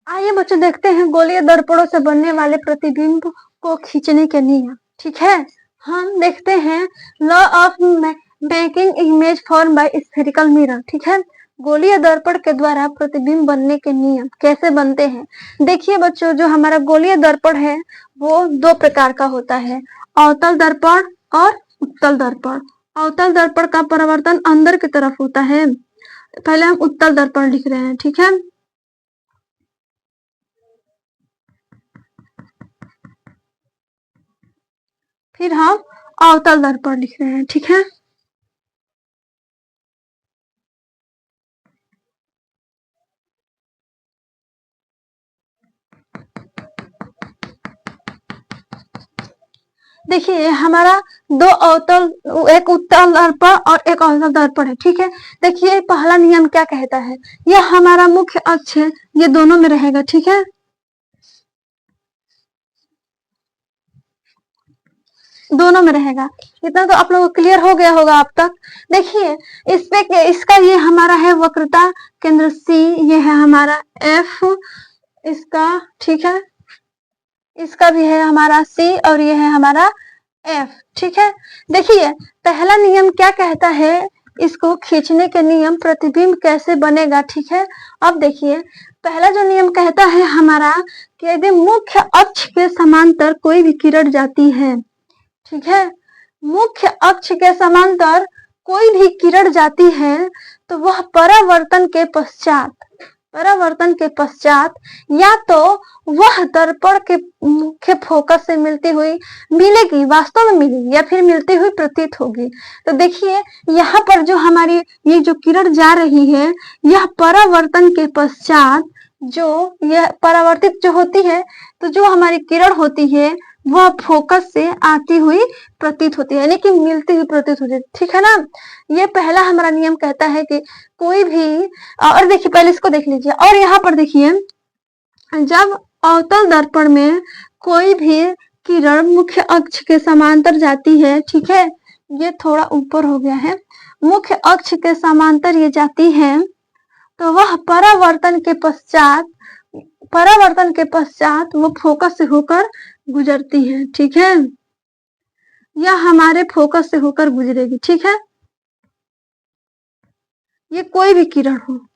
आइए बच्चों देखते हैं गोलीय दर्पणों से बनने वाले प्रतिबिंब को खींचने के नियम। ठीक है, हम देखते हैं law of making image form by spherical mirror. ठीक है, गोलीय दर्पण के द्वारा प्रतिबिंब बनने के नियम कैसे बनते हैं। देखिए बच्चों, जो हमारा गोलीय दर्पण है वो दो प्रकार का होता है, अवतल दर्पण और उत्तल दर्पण। अवतल दर्पण का परावर्तन अंदर की तरफ होता है। पहले हम उत्तल दर्पण लिख रहे हैं। ठीक है, फिर हम अवतल दर्पण लिख रहे हैं। ठीक है, देखिए हमारा दो अवतल, एक उत्तल दर्पण और एक अवतल दर्पण है। ठीक है, देखिए पहला नियम क्या कहता है, यह हमारा मुख्य अक्ष है, ये दोनों में रहेगा। ठीक है, दोनों में रहेगा। इतना तो आप लोगों को क्लियर हो गया होगा अब तक। देखिए इस पे इसका ये हमारा है वक्रता केंद्र C, ये है हमारा F इसका। ठीक है, इसका भी है हमारा C और ये है हमारा F। ठीक है, देखिए पहला नियम क्या कहता है, इसको खींचने के नियम, प्रतिबिंब कैसे बनेगा। ठीक है, अब देखिए पहला जो नियम कहता है हमारा कि यदि मुख्य अक्ष के समांतर कोई भी किरण जाती है, ठीक है, मुख्य अक्ष के समांतर कोई भी किरण जाती है तो वह परावर्तन के पश्चात या तो वह दर्पण के मुख्य फोकस से मिलती हुई मिलेगी, वास्तव में मिलेगी, या फिर मिलती हुई प्रतीत होगी। तो देखिए यहाँ पर जो हमारी ये जो किरण जा रही है, यह परावर्तन के पश्चात जो यह परावर्तित जो होती है, तो जो हमारी किरण होती है वह फोकस से आती हुई प्रतीत होती है, यानी कि मिलती हुई प्रतीत होती है। ठीक है ना, ये पहला हमारा नियम कहता है कि कोई भी, और देखिए पहले इसको देख लीजिए, और यहाँ पर देखिए जब अवतल दर्पण में कोई भी किरण मुख्य अक्ष के समांतर जाती है, ठीक है, ये थोड़ा ऊपर हो गया है, मुख्य अक्ष के समांतर ये जाती है तो वह परावर्तन के पश्चात वो फोकस से होकर गुजरती है। ठीक है, यह हमारे फोकस से होकर गुजरेगी। ठीक है, ये कोई भी किरण हो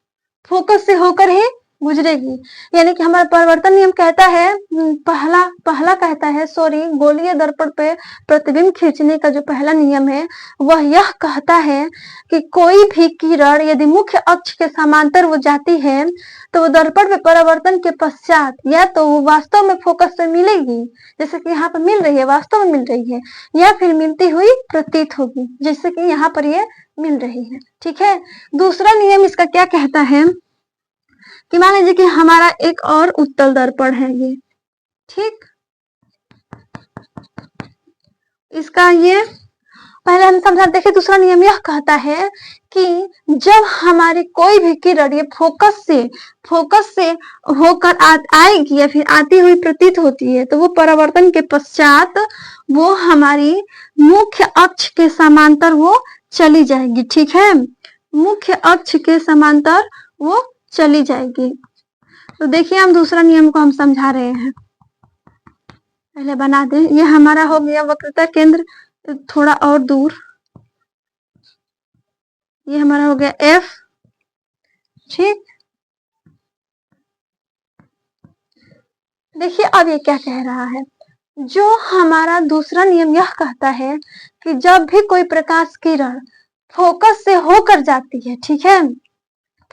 फोकस से होकर ही गुजरेगी, यानी कि हमारा परिवर्तन नियम कहता है, पहला कहता है, गोलीय दर्पण पे प्रतिबिंब खींचने का जो पहला नियम है वह यह कहता है कि कोई भी किरण यदि मुख्य अक्ष के समांतर वो जाती है तो वो दर्पण पे परावर्तन के पश्चात या तो वो वास्तव में फोकस से मिलेगी, जैसे कि यहाँ पर मिल रही है, वास्तव में मिल रही है, या फिर मिलती हुई प्रतीत होगी, जैसे कि यहाँ पर ये मिल रही है। ठीक है, दूसरा नियम इसका क्या कहता है कि मान लीजिए कि हमारा एक और उत्तल दर्पण है ये, ठीक, इसका ये पहले हम समझा। देखिए दूसरा नियम यह कहता है कि जब हमारी कोई भी किरण ये फोकस से होकर आएगी या फिर आती हुई प्रतीत होती है तो वो परावर्तन के पश्चात वो हमारी मुख्य अक्ष के समांतर वो चली जाएगी। ठीक है, मुख्य अक्ष के समांतर वो चली जाएगी। तो देखिए हम दूसरा नियम को हम समझा रहे हैं, पहले बना दें। ये हमारा हो गया वक्रता केंद्र थोड़ा और दूर, ये हमारा हो गया F। ठीक, देखिए अब ये क्या कह रहा है, जो हमारा दूसरा नियम यह कहता है कि जब भी कोई प्रकाश किरण फोकस से होकर जाती है, ठीक है,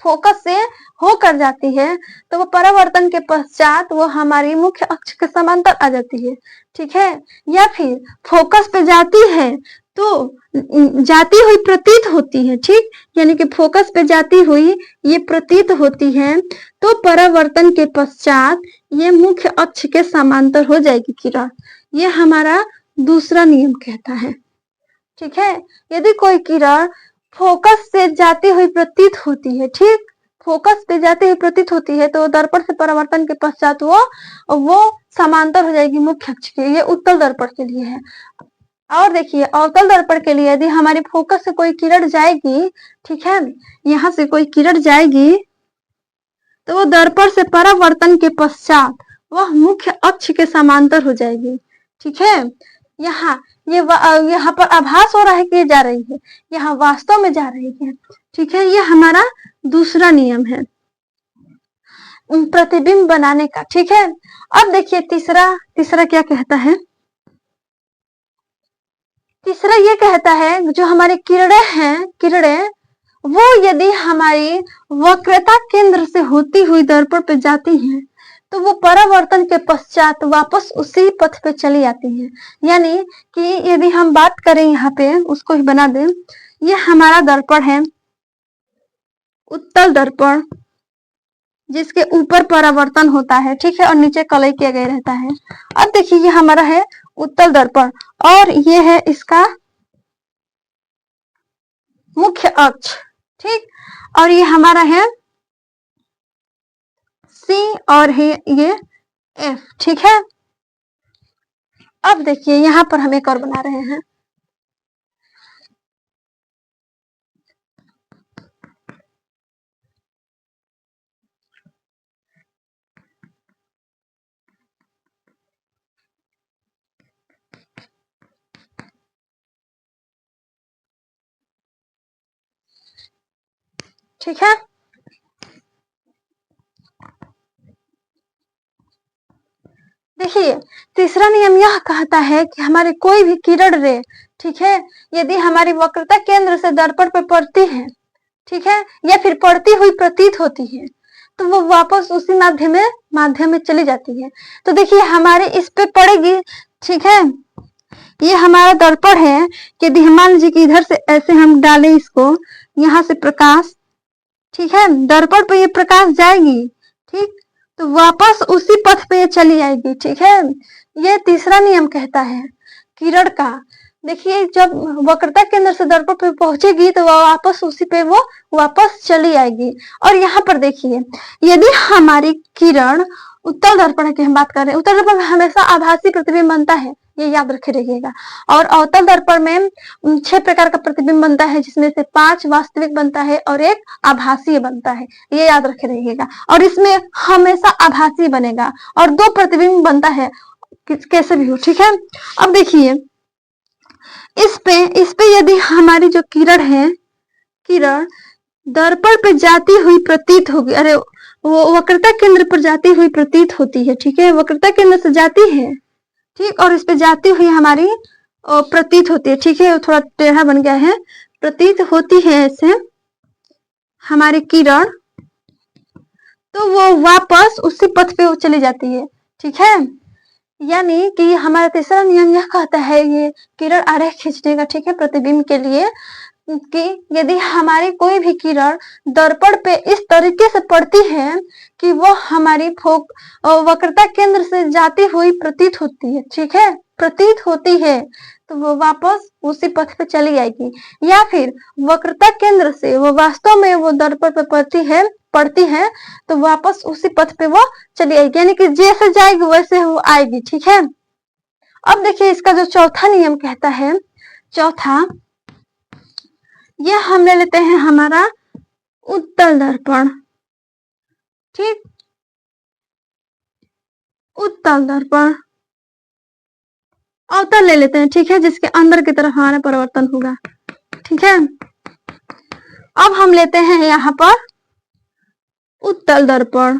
फोकस से होकर जाती है तो वो परावर्तन के पश्चात वो हमारी मुख्य अक्ष के समांतर आ जाती है। ठीक है, या फिर फोकस पे जाती है तो जाती हुई प्रतीत होती है। ठीक, यानी कि फोकस पे जाती हुई ये प्रतीत होती है तो परावर्तन के पश्चात ये मुख्य अक्ष के समांतर हो जाएगी किरण। ये हमारा दूसरा नियम कहता है। ठीक है, यदि कोई किरण फोकस से जाती हुई प्रतीत होती है, ठीक, फोकस पे जाती हुई प्रतीत होती है तो दर्पण से परावर्तन के पश्चात वो समांतर हो जाएगी मुख्य अक्ष के। ये उत्तल दर्पण के लिए है। और देखिए अवतल दर्पण के लिए यदि हमारी फोकस से कोई किरण जाएगी, ठीक है, यहाँ से कोई किरण जाएगी तो वो दर्पण से परावर्तन के पश्चात वह मुख्य अक्ष के समांतर हो जाएगी। ठीक है, यहाँ यहाँ पर आभास हो रहा है कि ये जा रही है, यहाँ वास्तव में जा रही है। ठीक है, ये हमारा दूसरा नियम है प्रतिबिंब बनाने का। ठीक है, अब देखिए तीसरा क्या कहता है। तीसरा ये कहता है जो हमारी किरणें वो यदि हमारी वक्रता केंद्र से होती हुई दर्पण पे जाती हैं तो वो परावर्तन के पश्चात वापस उसी पथ पे चली आती हैं। यानी कि यदि हम बात करें यहाँ पे उसको ही बना दें, ये हमारा दर्पण है उत्तल दर्पण जिसके ऊपर परावर्तन होता है। ठीक है, और नीचे कलई किया गया रहता है। अब देखिए ये हमारा है उत्तल दर्पण और ये है इसका मुख्य अक्ष। ठीक, और ये हमारा है C और है ये F। ठीक है, अब देखिए यहाँ पर हम एक और बना रहे हैं। ठीक है, देखिए तीसरा नियम यह कहता है कि हमारी कोई भी किरण रे, ठीक है, यदि हमारी वक्रता केंद्र से दर्पण पर पड़ती है, ठीक है, या फिर पड़ती हुई प्रतीत होती है तो वो वापस उसी माध्यम में चली जाती है। तो देखिए हमारे इस पे पड़ेगी। ठीक है, ये हमारा दर्पण है। यदि मान लीजिए कि इधर से ऐसे हम डालें इसको, यहाँ से प्रकाश, ठीक है, दर्पण पे ये प्रकाश जाएगी, ठीक, तो वापस उसी पथ पे चली आएगी। ठीक है, ये तीसरा नियम कहता है किरण का। देखिए जब वक्रता केंद्र से दर्पण पे पहुंचेगी तो वापस उसी पे वो वापस चली आएगी। और यहाँ पर देखिए यदि हमारी किरण उत्तल दर्पण की हम बात कर रहे हैं, उत्तल दर्पण में हमेशा आभासी प्रतिबिंब बनता है, ये याद रखे रहिएगा। और अवतल दर्पण में 6 प्रकार का प्रतिबिंब बनता है जिसमें से 5 वास्तविक बनता है और 1 आभासी बनता है, ये याद रखे रहिएगा। और इसमें हमेशा आभासी बनेगा और 2 प्रतिबिंब बनता है कैसे भी हो। ठीक है, अब देखिए इस पे यदि हमारी जो किरण दर्पण पे जाती हुई प्रतीत होगी, अरे वो वक्रता केंद्र पर जाती हुई प्रतीत होती है। ठीक है, वक्रता केंद्र से जाती है, ठीक, और इस पे जाती हुई हमारी प्रतीत होती है। ठीक है, थोड़ा टेढ़ा बन गया है, प्रतीत होती है ऐसे हमारी किरण, तो वो वापस उसी पथ पे वो चली जाती है। ठीक है, यानी कि हमारा तीसरा नियम यह कहता है ये किरण आरेख खींचने का, ठीक है, प्रतिबिंब के लिए, कि यदि हमारी कोई भी किरण दर्पण पे इस तरीके से पड़ती है कि वो हमारी वक्रता केंद्र से जाती हुई प्रतीत होती है, ठीक है, प्रतीत होती है, तो वो वापस उसी पथ पे चली आएगी। या फिर वक्रता केंद्र से वो वास्तव में वो दर्पण पे पड़ती है तो वापस उसी पथ पे वो चली आएगी, यानी कि जैसे जाएगी वैसे वो आएगी। ठीक है, अब देखिए इसका जो चौथा नियम कहता है, चौथा ये हम ले लेते हैं हमारा उत्तल दर्पण। ठीक, उत्तल दर्पण, अवतल ले लेते हैं, ठीक है, जिसके अंदर की तरफ हमारा परिवर्तन होगा। ठीक है, अब हम लेते हैं यहाँ पर उत्तल दर्पण,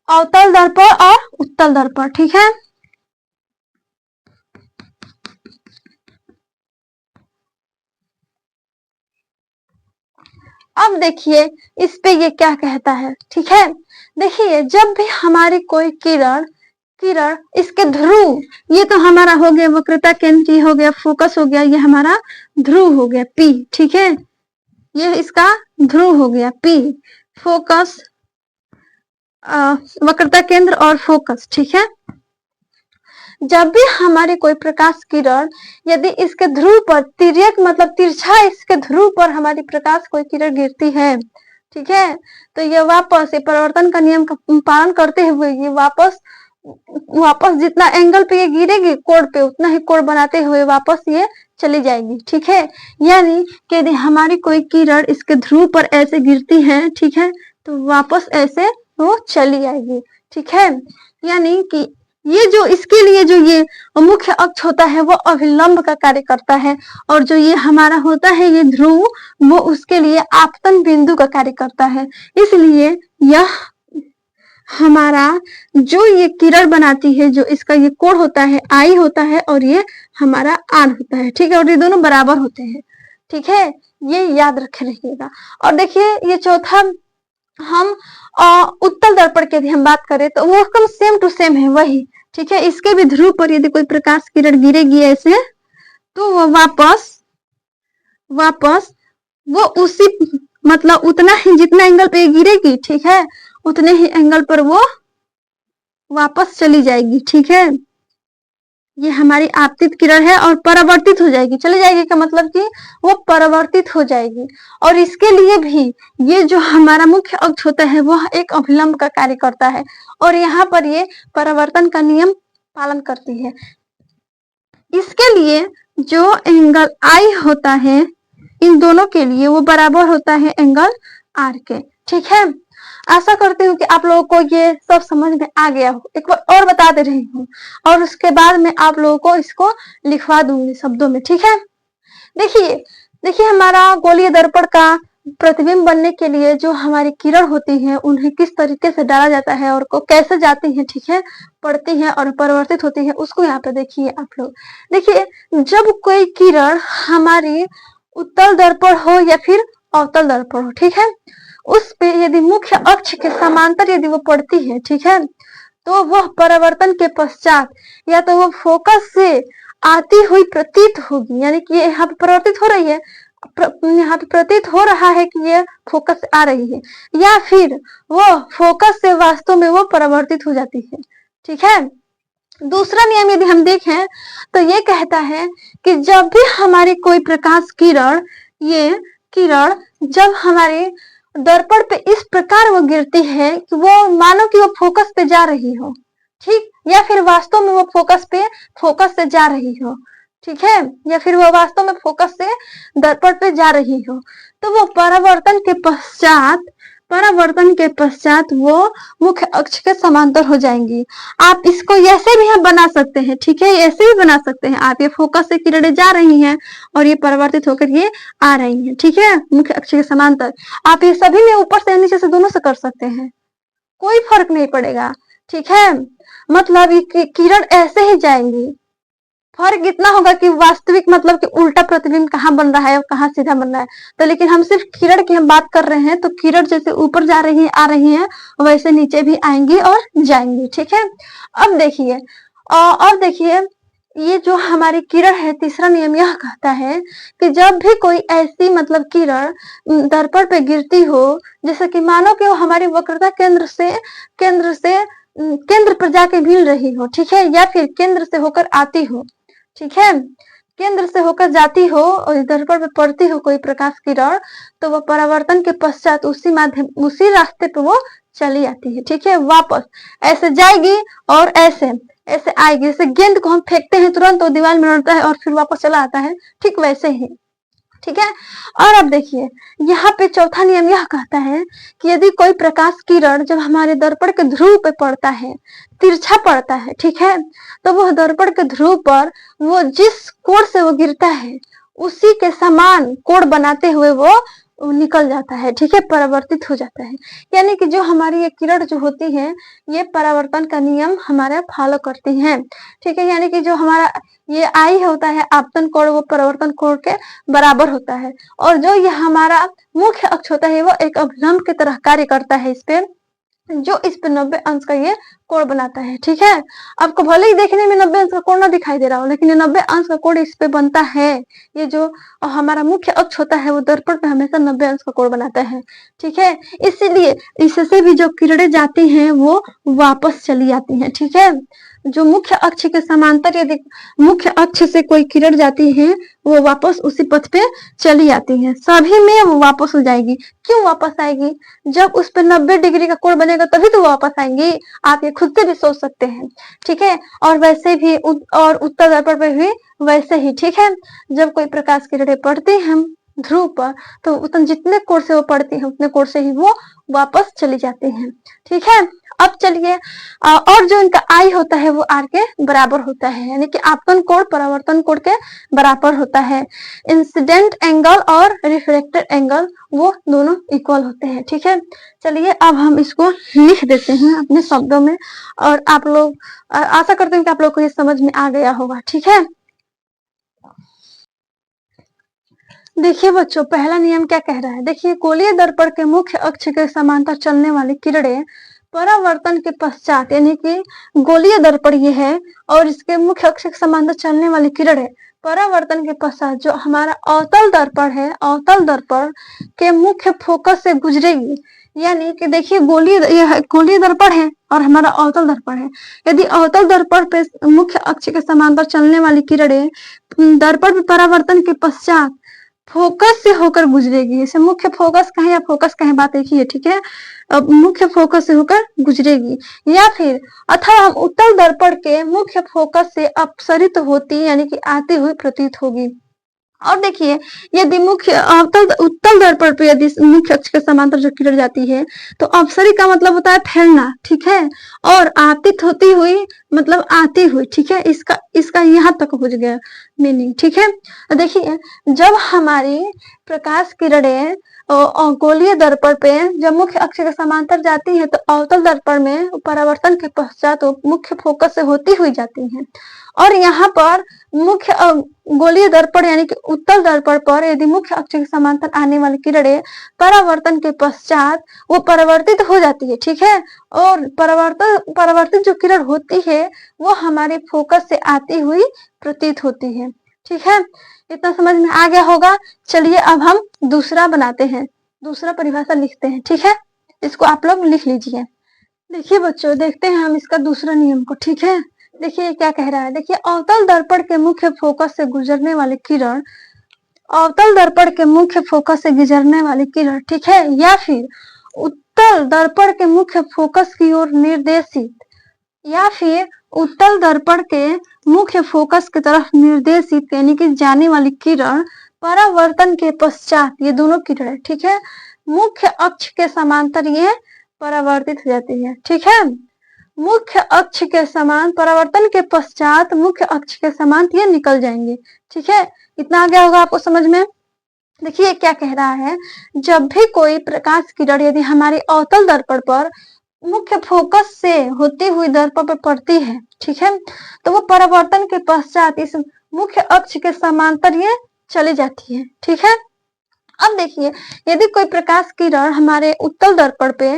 अवतल दर्पण और उत्तल दर्पण। ठीक है, अब देखिए इस पे ये क्या कहता है। ठीक है, देखिए जब भी हमारी कोई किरण इसके ध्रुव, ये तो हमारा हो गया वक्रता केंद्र हो गया, फोकस हो गया, ये हमारा ध्रुव हो गया P। ठीक है, ये इसका ध्रुव हो गया P, फोकस, वक्रता केंद्र और फोकस। ठीक है, जब भी हमारी कोई प्रकाश किरण यदि इसके ध्रुव पर तिर्यक मतलब तिरछा इसके ध्रुव पर हमारी प्रकाश कोई किरण गिरती है, ठीक है, तो ये वापस ये परिवर्तन का नियम का पालन करते हुए ये वापस वापस जितना एंगल पे ये गिरेगी कोण पे, उतना ही कोण बनाते हुए वापस ये चली जाएगी। ठीक है, यानी कि यदि हमारी कोई किरण इसके ध्रुव पर ऐसे गिरती है, ठीक है, तो वापस ऐसे वो चली आएगी। ठीक है, यानी कि ये जो इसके लिए जो ये मुख्य अक्ष होता है वो अभिलंब का कार्य करता है, और जो ये हमारा होता है ये ध्रुव, वो उसके लिए आपतन बिंदु का कार्य करता है। इसलिए यह हमारा जो ये किरण बनाती है, जो इसका ये कोण होता है आई होता है, और ये हमारा आर होता है। ठीक है, और ये दोनों बराबर होते हैं। ठीक है, ये याद रखे रहिएगा। और देखिए ये चौथा, हम उत्तल दर्पण की यदि हम बात करें तो वो एकदम सेम टू सेम है वही। ठीक है, इसके भी ध्रुव पर यदि कोई प्रकाश किरण गिरेगी ऐसे, तो वो वापस वो उसी मतलब उतना ही जितना एंगल पे गिरेगी, ठीक है, उतने ही एंगल पर वो वापस चली जाएगी। ठीक है, ये हमारी आपतित किरण है और परावर्तित हो जाएगी। चली जाएगी का मतलब कि वो परावर्तित हो जाएगी। और इसके लिए भी ये जो हमारा मुख्य अक्ष होता है वह एक अभिलंब का कार्य करता है, और यहाँ पर ये परावर्तन का नियम पालन करती है। इसके लिए जो एंगल आई होता है इन दोनों के लिए वो बराबर होता है एंगल आर के। ठीक है, आशा करती हूँ कि आप लोगों को ये सब समझ में आ गया हो। एक बार और बता दे रही हूँ, और उसके बाद मैं आप लोगों को इसको लिखवा दूंगी शब्दों में। ठीक है, देखिए हमारा गोलीय दर्पण का प्रतिबिंब बनने के लिए जो हमारी किरण होती है उन्हें किस तरीके से डाला जाता है और को कैसे जाती है, ठीक है, पड़ती है और परिवर्तित होती है, उसको यहाँ पे देखिए आप लोग। देखिए, जब कोई किरण हमारी उत्तल दर्पण हो या फिर अवतल दर्पण हो, ठीक है, उस पे यदि मुख्य अक्ष के समांतर यदि वो पड़ती है, ठीक है, तो वह परावर्तन के पश्चात या तो वो फोकस से आती हुई प्रतीत होगी, यानी कि ये यहाँ पे परावर्तित हो रही है, यहाँ पे प्रतीत हो रहा है कि ये फोकस से आ रही है, या फिर वो फोकस से वास्तव में वो परावर्तित हो जाती है। ठीक है, दूसरा नियम यदि हम देखें तो ये कहता है कि जब भी हमारी कोई प्रकाश किरण, ये किरण जब हमारे दर्पण पे इस प्रकार वो गिरती है कि वो मानो कि वो फोकस पे जा रही हो, ठीक, या फिर वास्तव में वो फोकस से जा रही हो, ठीक है, या फिर वो वास्तव में फोकस से दर्पण पे जा रही हो, तो वो परावर्तन के पश्चात वो मुख्य अक्ष के समांतर हो जाएंगी। आप इसको ऐसे भी हम बना सकते हैं, ठीक है, ऐसे भी बना सकते हैं आप। ये फोकस से किरणें जा रही हैं और ये परावर्तित होकर ये आ रही हैं, ठीक है, मुख्य अक्ष के समांतर। आप ये सभी में ऊपर से नीचे से दोनों से कर सकते हैं, कोई फर्क नहीं पड़ेगा। ठीक है, मतलब ये किरण ऐसे ही जाएंगी। फर्क इतना होगा कि वास्तविक मतलब कि उल्टा प्रतिबिंब कहाँ बन रहा है और कहाँ सीधा बन रहा है। तो लेकिन हम सिर्फ किरण की हम बात कर रहे हैं, तो किरण जैसे ऊपर जा रही है आ रही है वैसे नीचे भी आएंगी और जाएंगी। ठीक है, अब देखिए और देखिए, ये जो हमारी किरण है, तीसरा नियम यह कहता है कि जब भी कोई ऐसी मतलब किरण दर्पण पे गिरती हो, जैसे कि मानो कि वो हमारी वक्रता केंद्र पर जाके मिल रही हो, ठीक है, या फिर केंद्र से होकर आती हो, ठीक है, केंद्र से होकर जाती हो और दर्पण पे पड़ती हो कोई प्रकाश किरण, तो वो परावर्तन के पश्चात उसी रास्ते पे वो चली आती है। ठीक है, वापस ऐसे जाएगी और ऐसे आएगी, जैसे गेंद को हम फेंकते हैं तुरंत तो दीवार में लड़ता है और फिर वापस चला आता है, ठीक वैसे ही। ठीक है, और अब देखिए यहाँ पे चौथा नियम यह कहता है कि यदि कोई प्रकाश किरण जब हमारे दर्पण के ध्रुव पे पड़ता है, तिरछा पड़ता है, ठीक है, तो वह दर्पण के ध्रुव पर वो जिस कोण से वो गिरता है उसी के समान कोण बनाते हुए वो निकल जाता है। ठीक है, परावर्तित हो जाता है, यानी कि जो हमारी ये किरण जो होती है ये परावर्तन का नियम हमारा फॉलो करती हैं। ठीक है, यानी कि जो हमारा ये आई होता है आपतन कोण, वो परावर्तन कोण के बराबर होता है, और जो ये हमारा मुख्य अक्ष होता है वो एक अभिलंब की तरह कार्य करता है इस पे, जो इस पे 90 अंश का ये कोण बनाता है। ठीक है, आपको भले ही देखने में 90 अंश का कोण ना दिखाई दे रहा हो, लेकिन ये 90 अंश का कोण इस पे बनता है। ये जो हमारा मुख्य अक्ष होता है वो दर्पण पे हमेशा 90 अंश का कोण बनाता है। ठीक है, इसीलिए इससे भी जो किरणें जाती हैं वो वापस चली आती हैं। ठीक है, जो मुख्य अक्ष के समांतर यदि मुख्य अक्ष से कोई किरण जाती है वो वापस उसी पथ पे चली आती है, सभी में वो वापस हो जाएगी। क्यों वापस आएगी? जब उस पर 90 डिग्री का कोण बनेगा तभी तो वापस आएंगी। आप ये खुद से भी सोच सकते हैं, ठीक है। और वैसे भी और उत्तर दर्पण पर भी वैसे ही, ठीक है। जब कोई प्रकाश किरणें पड़ती हैं ध्रुव पर तो उतने जितने कोण से वो पड़ती है उतने कोण से ही वो वापस चली जाती हैं, ठीक है। अब चलिए और जो इनका आई होता है वो आर के बराबर होता है, यानी कि आपतन कोण परावर्तन कोण के बराबर होता है। इंसिडेंट एंगल और रिफ्लेक्टेड एंगल वो दोनों इक्वल होते हैं, ठीक है। चलिए अब हम इसको लिख देते हैं अपने शब्दों में और आप लोग आशा करते हैं कि आप लोग को ये समझ में आ गया होगा, ठीक है। देखिए बच्चों, पहला नियम क्या कह रहा है? देखिए, गोलीय दर्पण के मुख्य अक्ष के समांतर चलने वाली किरणें परावर्तन के पश्चात, यानी कि गोलीय दर्पण ये है और इसके मुख्य अक्ष के समांतर चलने वाली किरणें परावर्तन के पश्चात जो हमारा अवतल दर्पण है, अवतल दर्पण के मुख्य फोकस से गुजरेगी। यानी कि देखिए, गोलीय दर्पण है और हमारा अवतल दर्पण है। यदि अवतल दर्पण पे मुख्य अक्ष के समांतर चलने वाली किरणें दर्पण में परावर्तन के पश्चात फोकस से होकर गुजरेगी, इसे मुख्य फोकस कहें या फोकस कहें बात एक ही है, ठीक है। अब मुख्य फोकस से होकर गुजरेगी या फिर अथवा हम उत्तल दर्पण के मुख्य फोकस से अपसरित होती यानी कि आती हुई प्रतीत होगी। और देखिए, यदि मुख्य उत्तल दर्पण पे यदि मुख्य अक्ष के समांतर जो किरण जाती है तो अपसरी का मतलब होता है फैलना, ठीक है। और आतित होती हुई मतलब आती हुई, ठीक है। इसका यहाँ तक हो गया मीनिंग, ठीक है। देखिए, जब हमारी प्रकाश किरणें गोलीय दर्पण पे जब मुख्य अक्ष के समांतर जाती है तो अवतल दर्पण में परावर्तन के पश्चात मुख्य फोकस से होती हुई जाती है। और यहाँ पर मुख्य गोलीय दर्पण यानी कि उत्तल दर्पण पर यदि मुख्य अक्ष के समांतर आने वाली किरणें परावर्तन के पश्चात वो परावर्तित हो जाती है, ठीक है। और परावर्तित जो किरण होती है वो हमारे फोकस से आती हुई प्रतीत होती है, ठीक है। इतना समझ में आ गया होगा। चलिए अब हम दूसरा बनाते हैं, दूसरा परिभाषा लिखते हैं, ठीक है। इसको आप लोग लिख लीजिए। देखिए बच्चों, देखते हैं हम इसका दूसरा नियम को, ठीक है। देखिए क्या कह रहा है। देखिए, अवतल दर्पण के मुख्य फोकस से गुजरने वाली किरण, अवतल दर्पण के मुख्य फोकस से गुजरने वाली किरण, ठीक है, या फिर उत्तल दर्पण के मुख्य फोकस की ओर निर्देशित, या फिर उत्तल दर्पण के मुख्य फोकस की तरफ निर्देशित यानी कि जाने वाली किरण परावर्तन के पश्चात, ये दोनों किरण, ठीक है, मुख्य अक्ष के समांतर ये परावर्तित हो जाती है, ठीक है। मुख्य अक्ष के समान परावर्तन के पश्चात मुख्य अक्ष के समान ये निकल जाएंगे, ठीक है। इतना आ गया होगा आपको समझ में। देखिए क्या कह रहा है। जब भी कोई प्रकाश किरण यदि हमारे अवतल दर्पण पर मुख्य फोकस से होती हुई दर्पण पर पड़ती है, ठीक है, तो वो परावर्तन के पश्चात इस मुख्य अक्ष के समांतर ये चली जाती है, ठीक है। अब देखिए, यदि कोई प्रकाश किरण हमारे उत्तल दर्पण पे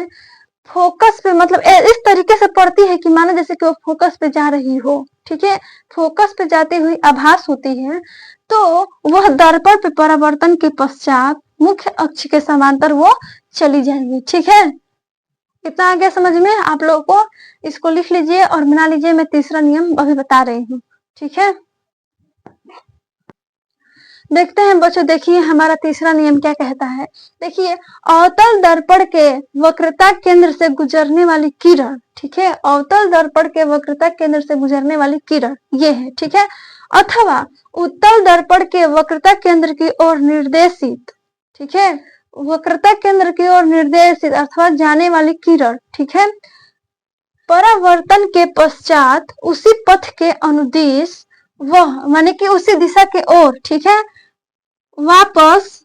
फोकस पे मतलब इस तरीके से पड़ती है कि मानो जैसे कि वो फोकस पे जा रही हो, ठीक है, फोकस पे जाती हुई आभास होती है, तो वह दर्पण पे परावर्तन के पश्चात मुख्य अक्ष के समांतर वो चली जाएंगी, ठीक है। इतना आ गया समझ में आप लोगों को। इसको लिख लीजिए और बना लीजिए। मैं तीसरा नियम अभी बता रही हूँ, ठीक है। देखते हैं बच्चों, देखिए हमारा तीसरा नियम क्या कहता है। देखिए, अवतल दर्पण के वक्रता केंद्र से गुजरने वाली किरण, ठीक है, अवतल दर्पण के वक्रता केंद्र से गुजरने वाली किरण ये है, ठीक है, अथवा उत्तल दर्पण के वक्रता केंद्र की ओर निर्देशित, ठीक है, वक्रता केंद्र की ओर निर्देशित अथवा जाने वाली किरण, ठीक है, परावर्तन के पश्चात उसी पथ के अनुदिश वह माने कि उसी दिशा के ओर, ठीक है, वापस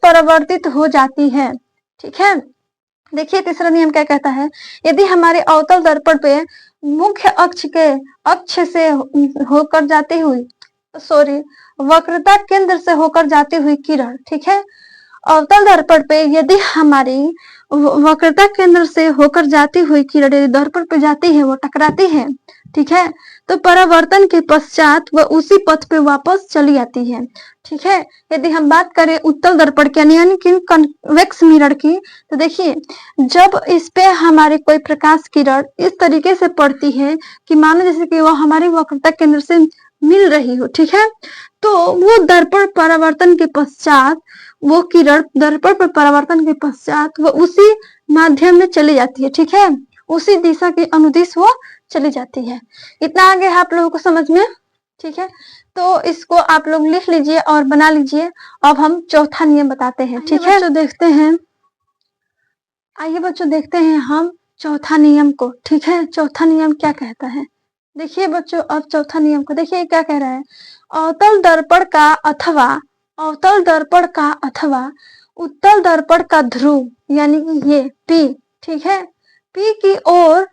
परावर्तित हो जाती है, ठीक है। देखिए तीसरा नियम क्या कहता है। यदि हमारे अवतल दर्पण पे मुख्य अक्ष से होकर जाती हुई वक्रता केंद्र से होकर जाती हुई किरण, ठीक है, अवतल दर्पण पे यदि हमारी वक्रता केंद्र से होकर जाती हुई किरण यदि दर्पण पे जाती है, वो टकराती है, ठीक है, तो परावर्तन के पश्चात वह उसी पथ पे वापस चली आती है, ठीक है। यदि हम बात करें उत्तल दर्पण की यानी कि कन्वेक्स मिरर की, तो देखिए जब इस पे हमारे कोई प्रकाश किरण इस तरीके से पड़ती है कि मानो जैसे कि वो हमारी वक्रता केंद्र से मिल रही हो, ठीक है, तो वो दर्पण परावर्तन के पश्चात वो किरण दर्पण पर परावर्तन के पश्चात वो उसी माध्यम में चली जाती है, ठीक है, उसी दिशा के अनुदिश वो चली जाती है। इतना आगे है आप लोगों को समझ में, ठीक है। तो इसको आप लोग लिख लीजिए और बना लीजिए। अब हम चौथा नियम बताते हैं, ठीक है। बच्चों देखते हैं, आइए बच्चों देखते हैं हम चौथा नियम को, ठीक है। चौथा नियम क्या कहता है, देखिए बच्चों, अब चौथा नियम को देखिए क्या कह रहा है। अवतल दर्पण का अथवा उत्तल दर्पण का ध्रुव यानी कि ये P, ठीक है, P की ओर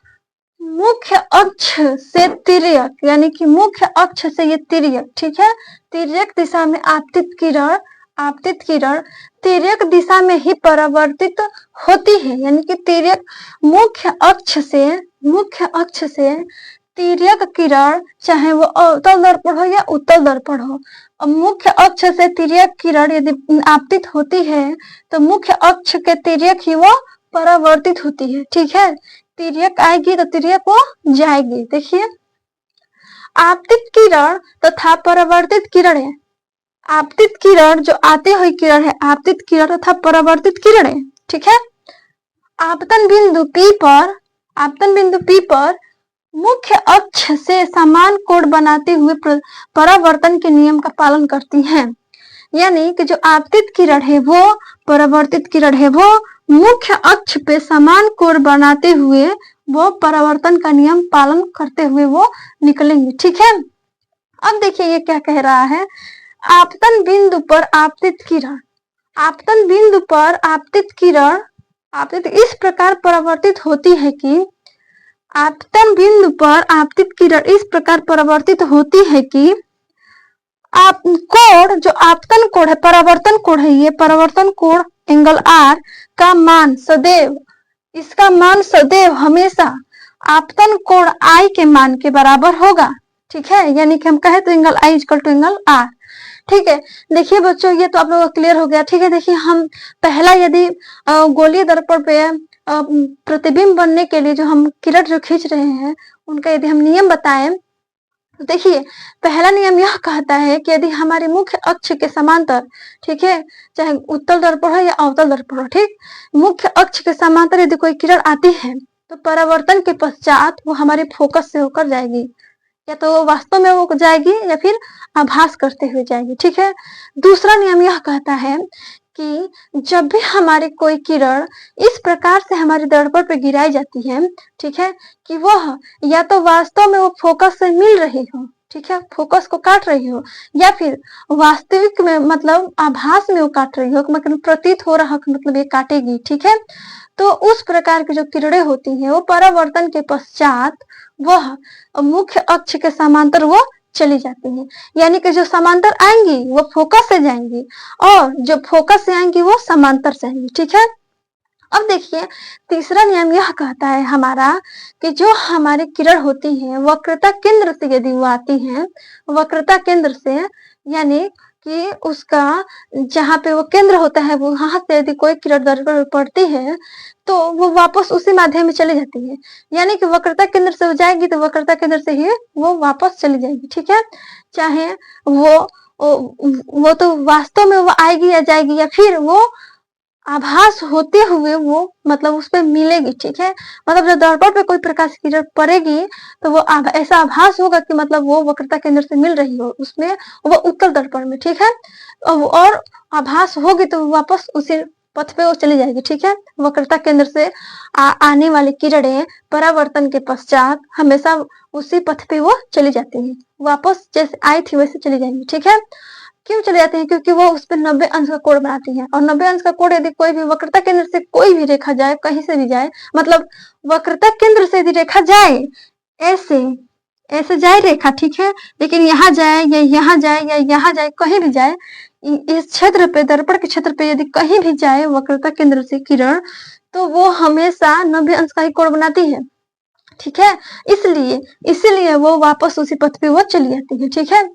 मुख्य अक्ष से तिर्यक यानी कि मुख्य अक्ष से ये तिर्यक, ठीक है, तिर्यक दिशा में आपतित किरण तिर्यक दिशा में ही परावर्तित होती है, यानी कि तिर्यक मुख्य अक्ष से तिर्यक किरण चाहे वो अवतल दर्पण हो या उत्तल दर्पण हो, मुख्य अक्ष से तिर्यक किरण यदि आपतित होती है तो मुख्य अक्ष के तिर्यक ही वो परावर्तित होती है, ठीक है। तिर्यक आएगी तो तिर्यक वो जाएगी। देखिए आपतित किरण तथा परावर्तित किरण है, आपतित किरण जो आती हुई किरण है, आपतित किरण तथा परावर्तित किरण है, ठीक है। आपतन बिंदु P पर मुख्य अक्ष से समान कोण बनाते हुए परावर्तन के नियम का पालन करती हैं, यानी कि जो आपतित किरण है वो परावर्तित किरण है वो मुख्य अक्ष पे समान कोण बनाते हुए वो परावर्तन का नियम पालन करते हुए वो निकलेंगे, ठीक है। अब देखिए ये क्या कह रहा है, आपतन बिंदु पर आपतित किरण इस प्रकार परावर्तित होती है कि आपतन बिंदु पर आपतित किरण इस प्रकार परावर्तित होती है कि आप कोण जो आपतन कोण है, परावर्तन कोण है, ये परावर्तन कोण एंगल R का मान सदैव, इसका मान सदैव हमेशा आपतन कोण I के मान के बराबर होगा, ठीक है, यानी कि हम कहे तो angle I equal to angle R, ठीक है। देखिए बच्चों ये तो आप लोगों को क्लियर हो गया, ठीक है। देखिए हम पहला यदि गोलीय दर्पण पे प्रतिबिंब बनने के लिए जो हम किरण जो खींच रहे हैं उनका यदि हम नियम बताएं तो देखिए पहला नियम यह कहता है कि यदि हमारे मुख्य अक्ष के समांतर, ठीक है, चाहे उत्तल दर्पण हो या अवतल दर्पण हो, ठीक, मुख्य अक्ष के समांतर यदि कोई किरण आती है तो परावर्तन के पश्चात वो हमारे फोकस से होकर जाएगी, या तो वास्तव में वो जाएगी या फिर आभास करते हुए जाएगी, ठीक है। दूसरा नियम यह कहता है कि जब भी हमारी कोई किरण इस प्रकार से हमारे दर्पण पर गिराई जाती है, ठीक है, कि वह या तो वास्तव में वो फोकस से मिल रही हो, ठीक है, फोकस को काट रही हो, या फिर वास्तविक में मतलब आभास में वो काट रही हो, मतलब प्रतीत हो रहा मतलब ये काटेगी, ठीक है। तो उस प्रकार की जो किरणें होती हैं वो परावर्तन के पश्चात वह मुख्य अक्ष के समांतर वो चली जाती हैं, यानी कि जो समांतर आएंगी वो फोकस से जाएंगी और जो फोकस से आएंगी वो समांतर से आएंगी, ठीक है। अब देखिए तीसरा नियम यह कहता है हमारा कि जो हमारी किरण होती है वक्रता केंद्र से यदि वो आती है, वक्रता केंद्र से यानी कि उसका जहाँ पे वो केंद्र होता है वो वहां से यदि कोई किरण दर्पण पर पड़ती है तो वो वापस उसी माध्यम में चली जाती है, यानी कि वक्रता केंद्र से वो जाएगी तो वक्रता केंद्र से ही वो वापस चली जाएगी, ठीक है। चाहे वो तो वास्तव में वो आएगी या जाएगी या फिर वो आभास होते हुए वो मतलब उस पर मिलेगी, ठीक है। मतलब जब दर्पण पे कोई प्रकाश की किरण पड़ेगी तो वो ऐसा आभास होगा कि मतलब वो वक्रता केंद्र से मिल रही हो, उसमें वो उत्तल दर्पण में, ठीक है, और आभास होगी तो वापस उसी पथ पे वो चली जाएगी, ठीक है। वक्रता केंद्र से आने वाली किरणें परावर्तन के पश्चात हमेशा उसी पथ पे वो चली जाती है, वापस जैसे आई थी वैसे चली जाएंगी, ठीक है। क्यों चले जाते हैं, क्योंकि वो उस पर 90 अंश का कोण बनाती है और 90 अंश का कोण यदि कोई भी वक्रता केंद्र से कोई भी रेखा जाए, कहीं से भी जाए, मतलब वक्रता केंद्र से यदि रेखा जाए ऐसे जाए रेखा, ठीक है, लेकिन यहाँ जाए या यहाँ जाए या यहाँ जाए, कहीं भी जाए, इस क्षेत्र पे दर्पण के क्षेत्र पे यदि कहीं भी जाए वक्रता केंद्र से किरण तो वो हमेशा 90 अंश का ही कोण बनाती है, ठीक है। इसलिए इसीलिए वो वापस उसी पथ पे वो चली जाती है, ठीक है।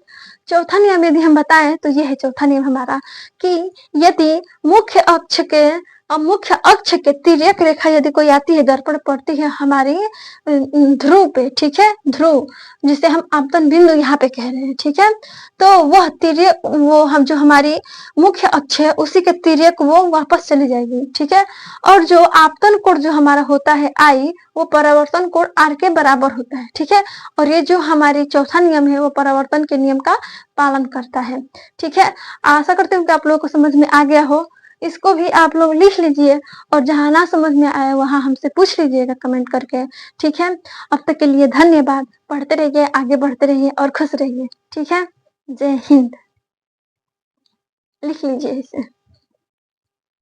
चौथा नियम यदि हम बताएं तो ये है चौथा नियम हमारा कि यदि मुख्य अक्ष के तिर्यक रेखा यदि कोई आती है, दर्पण पड़ती है हमारी ध्रुव पे, ठीक है, ध्रुव जिसे हम आपतन बिंदु यहाँ पे कह रहे हैं, ठीक है। तो वह तिर्यक वो हम जो हमारी मुख्य अक्ष है उसी के तिर्यक वो वापस चली जाएगी, ठीक है। और जो आपतन कोण जो हमारा होता है आई, वो परावर्तन कोण आर के बराबर होता है, ठीक है। और ये जो हमारी चौथा नियम है वो परावर्तन के नियम का पालन करता है, ठीक है। आशा करती हूँ कि आप लोगों को समझ में आ गया हो। इसको भी आप लोग लिख लीजिए और जहां ना समझ में आए वहां हमसे पूछ लीजिएगा कमेंट करके, ठीक है। अब तक के लिए धन्यवाद। पढ़ते रहिए, आगे बढ़ते रहिए और खुश रहिए, ठीक है। जय हिंद। लिख लीजिए इसे।